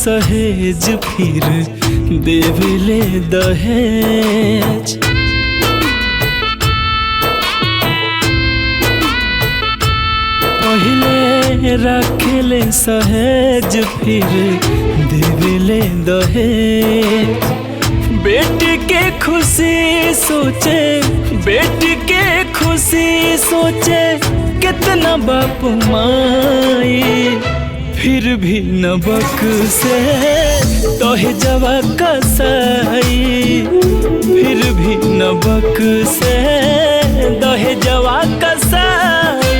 सहेज फिर देवेले दहेज। पहले रखेले सहेज फिर देवेले दहेज। बेटी के खुशी सोचे, बेटी के खुशी सोचे कितना बाप माई, फिर भी न बख्शे दहेजवा कसाई, फिर भी न बख्शे दहेजवा कसाई।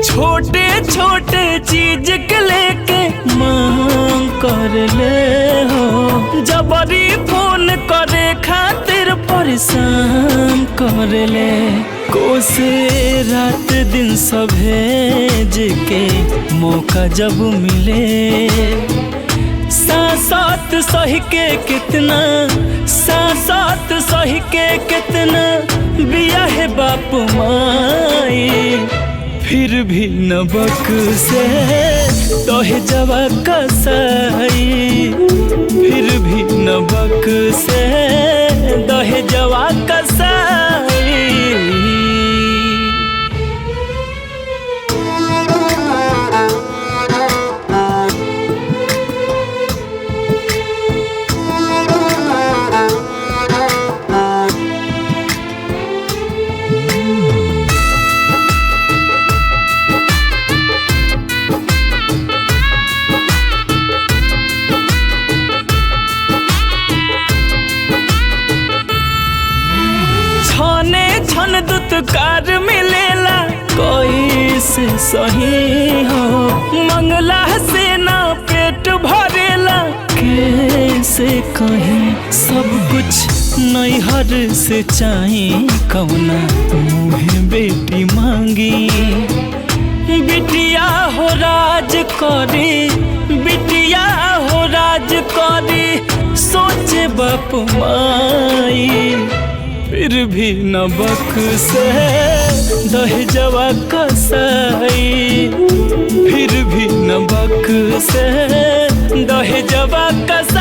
छोटे छोटे चीज के लेके मांग कर ले हो, जबरी फोन करे खातिर परेशान कर ले। कोसे रात दिन सभेज के मौका जब मिले, साथ सही के कितना, साथ सही के कितना बिया है बाप माई, फिर भी न बख्शे दहेजवा कसाई, फिर भी न बख्शे दहेजवा कसाई। छने छन दुत्कार मिलेला कोई से सही हो, मंगला से ना पेट भरेला कैसे कहीं। सब कुछ नैहर से चाही कौना मुँह बेटी मांगी, बिटिया हो राज करी, बिटिया हो राज करी सोचे बाप माई, फिर भी न बख्शे दहेजवा कसाई, फिर भी न बख्शे दहेजवा कसाई।